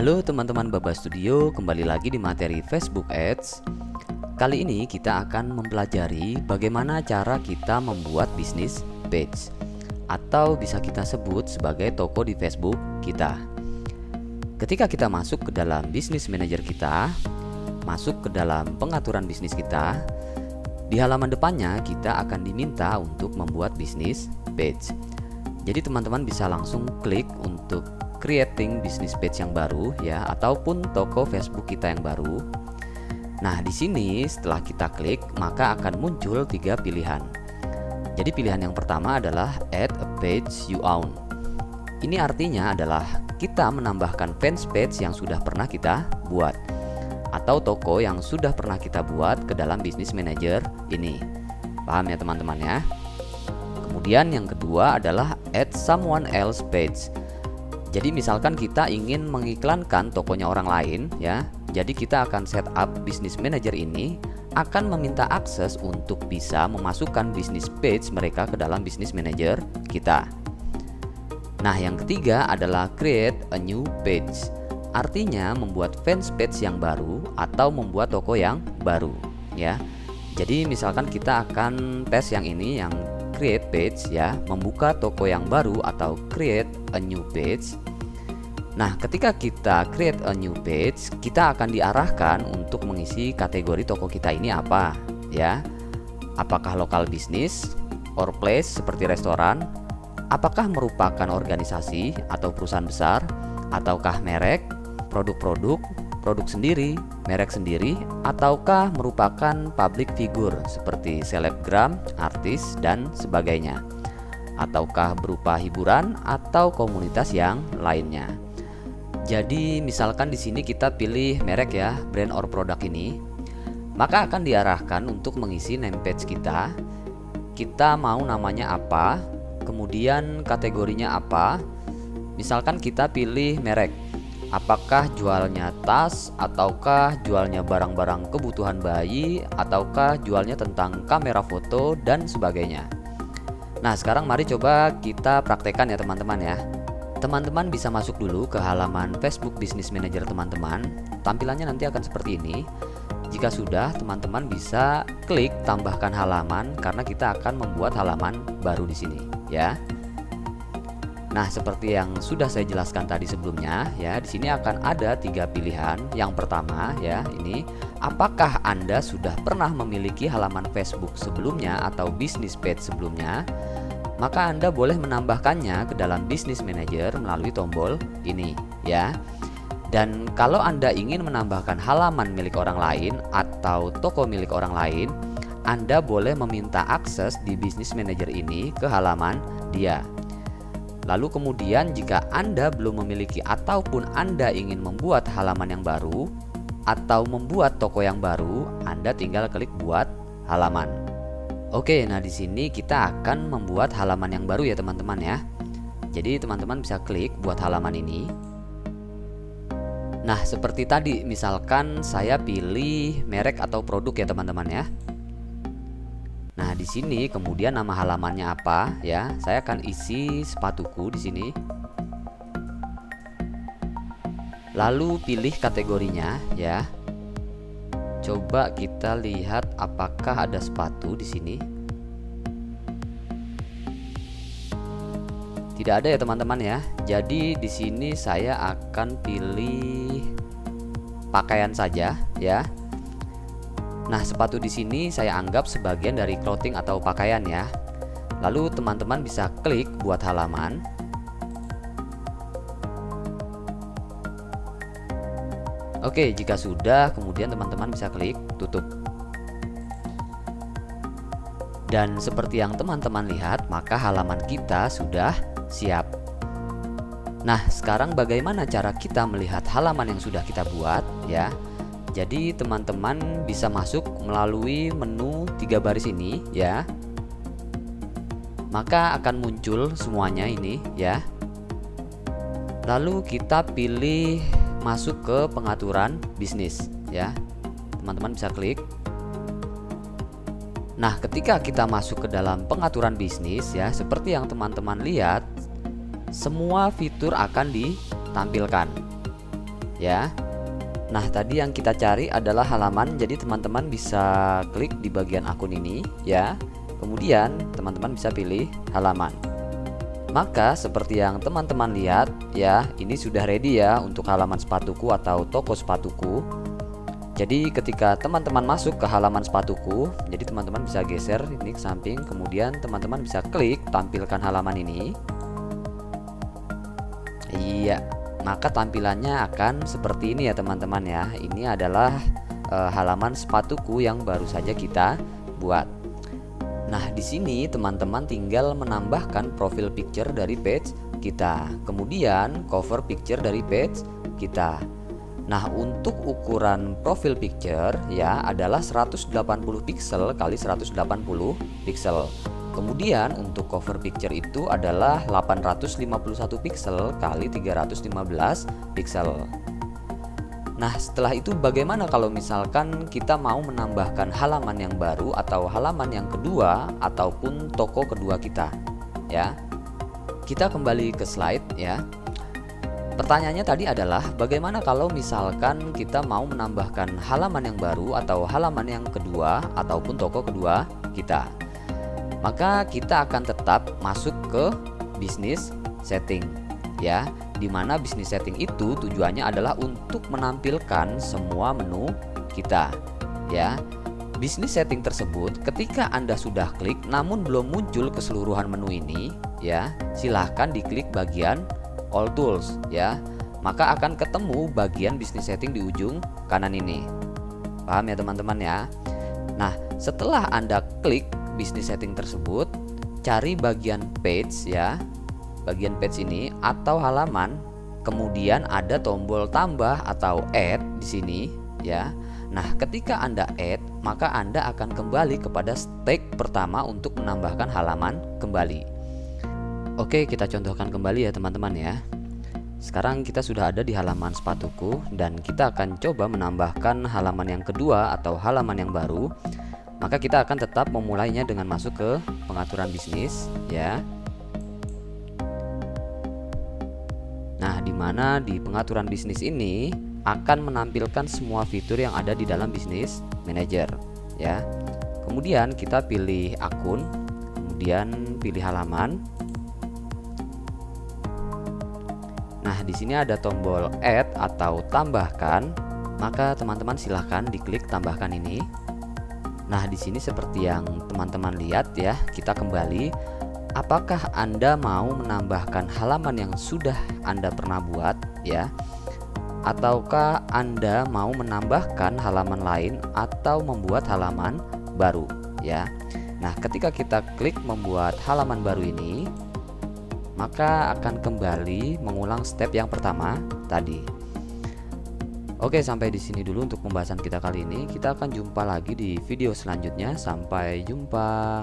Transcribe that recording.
Halo teman-teman Baba Studio, kembali lagi di materi Facebook Ads. Kali ini kita akan mempelajari bagaimana cara kita membuat bisnis page, atau bisa kita sebut sebagai toko di Facebook kita. Ketika kita masuk ke dalam bisnis manager kita, masuk ke dalam pengaturan bisnis kita, di halaman depannya kita akan diminta untuk membuat bisnis page. Jadi teman-teman bisa langsung klik untuk creating business page yang baru ya, ataupun toko Facebook kita yang baru. Nah, di sini setelah kita klik maka akan muncul 3 pilihan. Jadi pilihan yang pertama adalah add a page you own. Ini artinya adalah kita menambahkan fans page yang sudah pernah kita buat, atau toko yang sudah pernah kita buat ke dalam business manager ini. Paham ya teman-teman ya? Kemudian yang kedua adalah add someone else page. Jadi misalkan kita ingin mengiklankan tokonya orang lain ya, jadi kita akan set up business manager ini akan meminta akses untuk bisa memasukkan business page mereka ke dalam business manager kita. Nah, yang ketiga adalah create a new page. Artinya membuat fans page yang baru atau membuat toko yang baru ya. Jadi misalkan kita akan tes yang ini, yang create page ya, membuka toko yang baru atau create a new page. Nah, ketika kita create a new page, kita akan diarahkan untuk mengisi kategori toko kita ini apa ya. Apakah lokal bisnis or place seperti restoran, apakah merupakan organisasi atau perusahaan besar, ataukah merek, produk sendiri, merek sendiri, ataukah merupakan public figure seperti selebgram, artis, dan sebagainya, ataukah berupa hiburan atau komunitas yang lainnya. Jadi misalkan di sini kita pilih merek ya, brand or produk ini, maka akan diarahkan untuk mengisi name page kita. Kita mau namanya apa, kemudian kategorinya apa. Misalkan kita pilih merek, apakah jualnya tas, ataukah jualnya barang-barang kebutuhan bayi, ataukah jualnya tentang kamera foto, dan sebagainya. Nah, sekarang mari coba kita praktekkan ya teman-teman ya. Teman-teman bisa masuk dulu ke halaman Facebook Business Manager teman-teman. Tampilannya nanti akan seperti ini. Jika sudah, teman-teman bisa klik tambahkan halaman karena kita akan membuat halaman baru di sini ya. Nah, seperti yang sudah saya jelaskan tadi sebelumnya ya, di sini akan ada 3 pilihan. Yang pertama ya, ini apakah Anda sudah pernah memiliki halaman Facebook sebelumnya atau business page sebelumnya? Maka Anda boleh menambahkannya ke dalam business manager melalui tombol ini ya. Dan kalau Anda ingin menambahkan halaman milik orang lain atau toko milik orang lain, Anda boleh meminta akses di business manager ini ke halaman dia. Lalu kemudian jika Anda belum memiliki ataupun Anda ingin membuat halaman yang baru atau membuat toko yang baru, Anda tinggal klik buat halaman. Oke, nah di sini kita akan membuat halaman yang baru ya teman-teman ya. Jadi teman-teman bisa klik buat halaman ini. Nah, seperti tadi misalkan saya pilih merek atau produk ya teman-teman ya. Nah, di sini kemudian nama halamannya apa ya? Saya akan isi sepatuku di sini. Lalu pilih kategorinya ya. Coba kita lihat apakah ada sepatu di sini. Tidak ada ya teman-teman ya. Jadi di sini saya akan pilih pakaian saja ya. Nah, sepatu di sini saya anggap sebagian dari clothing atau pakaian ya. Lalu teman-teman bisa klik buat halaman. Oke, jika sudah, kemudian teman-teman bisa klik tutup. Dan seperti yang teman-teman lihat, maka halaman kita sudah siap. Nah, sekarang bagaimana cara kita melihat halaman yang sudah kita buat ya? Jadi teman-teman bisa masuk melalui menu 3 baris ini ya. Maka akan muncul semuanya ini ya. Lalu kita pilih masuk ke pengaturan bisnis ya. Teman-teman bisa klik. Nah, ketika kita masuk ke dalam pengaturan bisnis ya, seperti yang teman-teman lihat, semua fitur akan ditampilkan ya. Nah, tadi yang kita cari adalah halaman, jadi teman-teman bisa klik di bagian akun ini ya. Kemudian teman-teman bisa pilih halaman. Maka seperti yang teman-teman lihat ya, ini sudah ready ya untuk halaman sepatuku atau toko sepatuku. Jadi ketika teman-teman masuk ke halaman sepatuku, jadi teman-teman bisa geser ini ke samping, kemudian teman-teman bisa klik tampilkan halaman ini. Iya, maka tampilannya akan seperti ini ya teman-teman ya. Ini adalah halaman sepatuku yang baru saja kita buat. Nah, di sini teman-teman tinggal menambahkan profil picture dari page kita, kemudian cover picture dari page kita. Nah, untuk ukuran profil picture ya adalah 180 pixel kali 180 pixel. Kemudian untuk cover picture itu adalah 851 pixel kali 315 pixel. Nah, setelah itu bagaimana kalau misalkan kita mau menambahkan halaman yang baru atau halaman yang kedua ataupun toko kedua kita ya. Kita kembali ke slide ya. Pertanyaannya tadi adalah bagaimana kalau misalkan kita mau menambahkan halaman yang baru atau halaman yang kedua ataupun toko kedua kita. Maka kita akan tetap masuk ke bisnis setting ya, dimana bisnis setting itu tujuannya adalah untuk menampilkan semua menu kita ya. Bisnis setting tersebut ketika Anda sudah klik namun belum muncul keseluruhan menu ini ya, silahkan diklik bagian all tools ya, maka akan ketemu bagian bisnis setting di ujung kanan ini. Paham ya teman-teman ya? Nah, setelah Anda klik bisnis setting tersebut, cari bagian page ya, bagian page ini atau halaman, kemudian ada tombol tambah atau add di sini ya. Nah, ketika Anda add, maka Anda akan kembali kepada step pertama untuk menambahkan halaman kembali. Oke, kita contohkan kembali ya teman-teman ya. Sekarang kita sudah ada di halaman sepatuku dan kita akan coba menambahkan halaman yang kedua atau halaman yang baru. Maka kita akan tetap memulainya dengan masuk ke pengaturan bisnis ya. Nah, dimana di pengaturan bisnis ini akan menampilkan semua fitur yang ada di dalam bisnis manager ya. Kemudian kita pilih akun, kemudian pilih halaman. Nah, di sini ada tombol add atau tambahkan, maka teman-teman silahkan diklik tambahkan ini. Nah, di sini seperti yang teman-teman lihat ya, kita kembali. Apakah Anda mau menambahkan halaman yang sudah Anda pernah buat ya? Ataukah Anda mau menambahkan halaman lain atau membuat halaman baru ya? Nah, ketika kita klik membuat halaman baru ini, maka akan kembali mengulang step yang pertama tadi. Oke, sampai di sini dulu untuk pembahasan kita kali ini. Kita akan jumpa lagi di video selanjutnya. Sampai jumpa.